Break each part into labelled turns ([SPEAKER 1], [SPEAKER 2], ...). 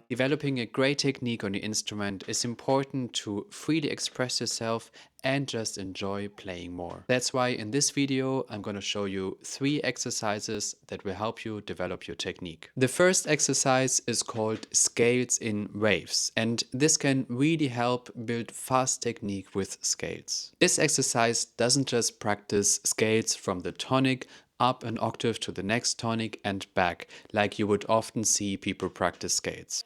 [SPEAKER 1] Developing a great technique on the instrument is important to freely express yourself and just enjoy playing more. That's why in this video I'm going to show you 3 exercises that will help you develop your technique. The first exercise is called scales in waves, and this can really help build fast technique with scales. This exercise doesn't just practice scales from the tonic up an octave to the next tonic and back, like you would often see people practice scales.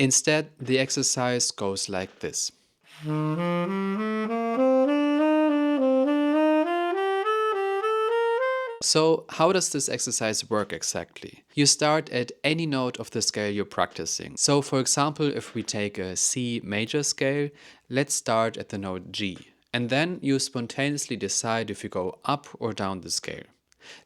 [SPEAKER 1] Instead, the exercise goes like this. So, how does this exercise work exactly? You start at any note of the scale you're practicing. So, for example, if we take a C major scale, let's start at the note G. And then you spontaneously decide if you go up or down the scale.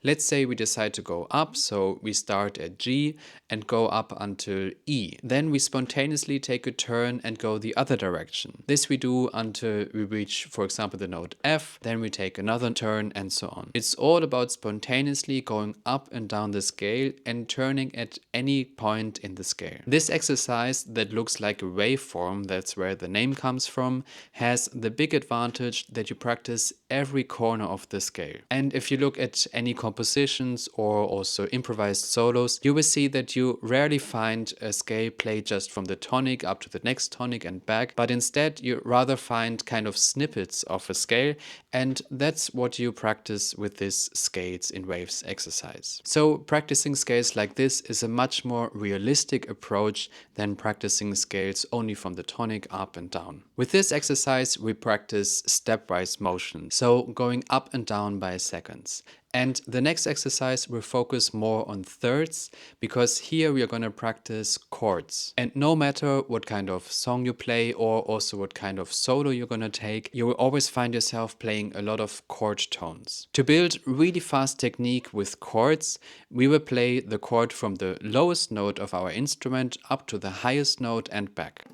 [SPEAKER 1] Let's say we decide to go up, so we start at G and go up until E. Then we spontaneously take a turn and go the other direction. This we do until we reach, for example, the note F, then we take another turn and so on. It's all about spontaneously going up and down the scale and turning at any point in the scale. This exercise that looks like a waveform, that's where the name comes from, has the big advantage that you practice every corner of the scale. And if you look at any compositions or also improvised solos, you will see that you rarely find a scale played just from the tonic up to the next tonic and back, but instead you rather find kind of snippets of a scale, and that's what you practice with this scales in waves exercise. So practicing scales like this is a much more realistic approach than practicing scales only from the tonic up and down. With this exercise we practice stepwise motion, so going up and down by seconds. And the next exercise will focus more on thirds, because here we are going to practice chords. And no matter what kind of song you play or also what kind of solo you're going to take, you will always find yourself playing a lot of chord tones. To build really fast technique with chords, we will play the chord from the lowest note of our instrument up to the highest note and back.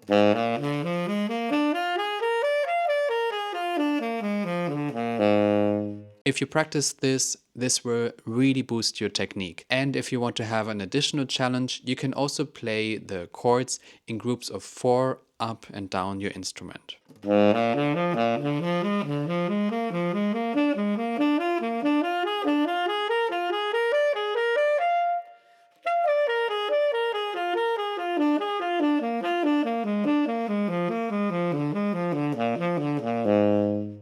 [SPEAKER 1] If you practice this, this will really boost your technique. And if you want to have an additional challenge, you can also play the chords in groups of 4 up and down your instrument.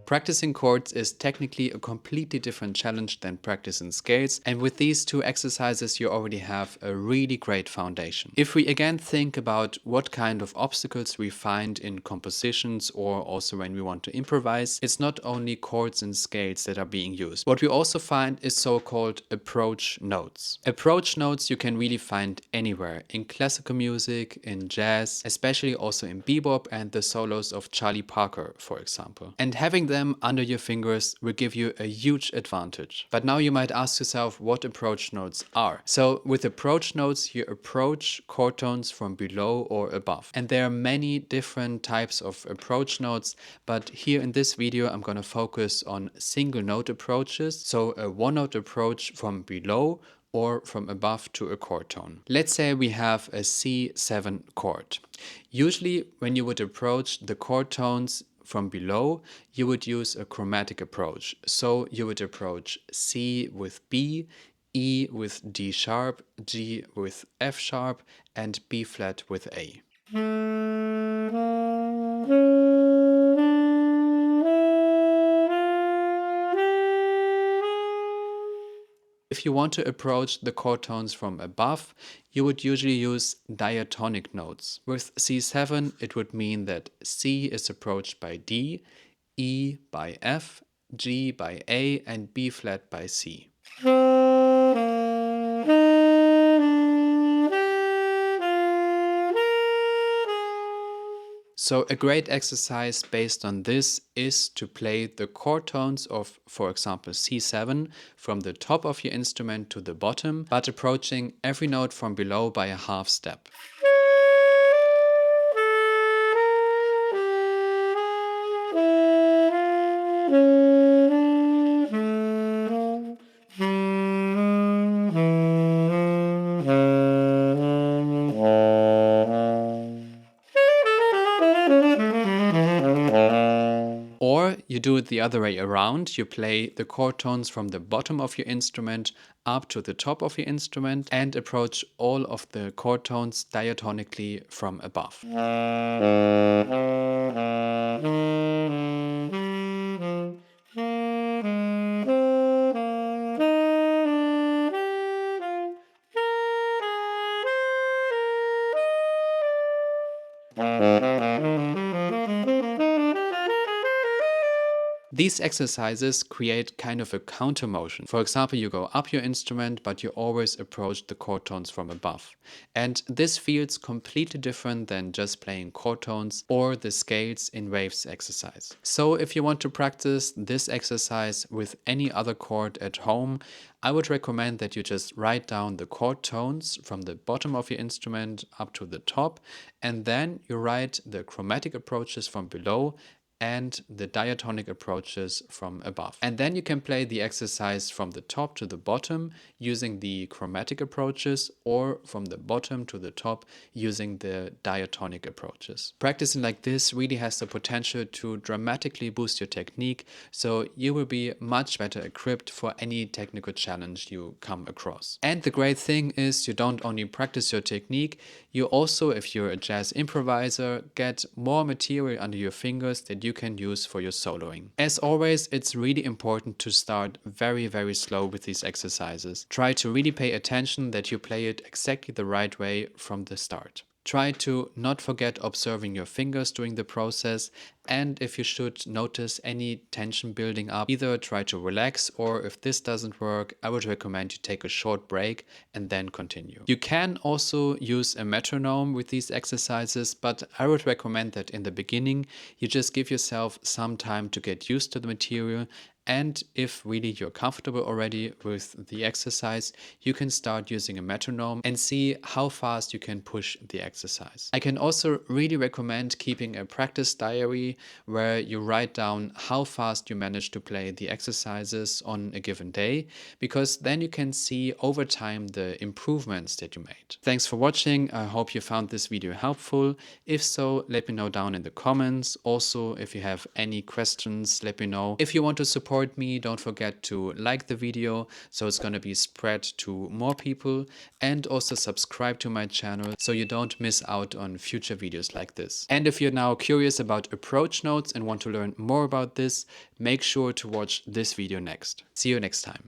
[SPEAKER 1] Practicing chords is technically a completely different challenge than practicing scales, and with these 2 exercises you already have a really great foundation. If we again think about what kind of obstacles we find in compositions or also when we want to improvise, it's not only chords and scales that are being used. What we also find is so-called approach notes. Approach notes you can really find anywhere, in classical music, in jazz, especially also in bebop and the solos of Charlie Parker, for example. And having them under your fingers will give you a huge advantage. But now you might ask yourself what approach notes are. So with approach notes you approach chord tones from below or above. And there are many different types of approach notes, but here in this video I'm going to focus on single note approaches, so a one note approach from below or from above to a chord tone. Let's say we have a C7 chord. Usually when you would approach the chord tones from below, you would use a chromatic approach. So you would approach C with B, E with D sharp, G with F sharp, and B flat with A. If you want to approach the chord tones from above, you would usually use diatonic notes. With C7, it would mean that C is approached by D, E by F, G by A, and B flat by C. So a great exercise based on this is to play the chord tones of, for example, C7 from the top of your instrument to the bottom, but approaching every note from below by a half step. Or you do it the other way around. You play the chord tones from the bottom of your instrument up to the top of your instrument and approach all of the chord tones diatonically from above. These exercises create kind of a counter motion. For example, you go up your instrument, but you always approach the chord tones from above. And this feels completely different than just playing chord tones or the scales in waves exercise. So if you want to practice this exercise with any other chord at home, I would recommend that you just write down the chord tones from the bottom of your instrument up to the top, and then you write the chromatic approaches from below and the diatonic approaches from above. And then you can play the exercise from the top to the bottom using the chromatic approaches, or from the bottom to the top using the diatonic approaches. Practicing like this really has the potential to dramatically boost your technique, so you will be much better equipped for any technical challenge you come across. And the great thing is you don't only practice your technique, you also, if you're a jazz improviser, get more material under your fingers that you can use for your soloing. As always, it's really important to start very slow with these exercises. Try to really pay attention that you play it exactly the right way from the start. Try to not forget observing your fingers during the process, and if you should notice any tension building up, either try to relax, or if this doesn't work, I would recommend you take a short break and then continue. You can also use a metronome with these exercises, but I would recommend that in the beginning you just give yourself some time to get used to the material, and if really you're comfortable already with the exercise, you can start using a metronome and see how fast you can push the exercise. I can also really recommend keeping a practice diary where you write down how fast you manage to play the exercises on a given day, because then you can see over time the improvements that you made. Thanks for watching. I hope you found this video helpful. If so, let me know down in the comments. Also, if you have any questions, let me know. If you want to support me, don't forget to like the video so it's going to be spread to more people, and also subscribe to my channel so you don't miss out on future videos like this. And if you're now curious about approach notes and want to learn more about this, make sure to watch this video next. See you next time.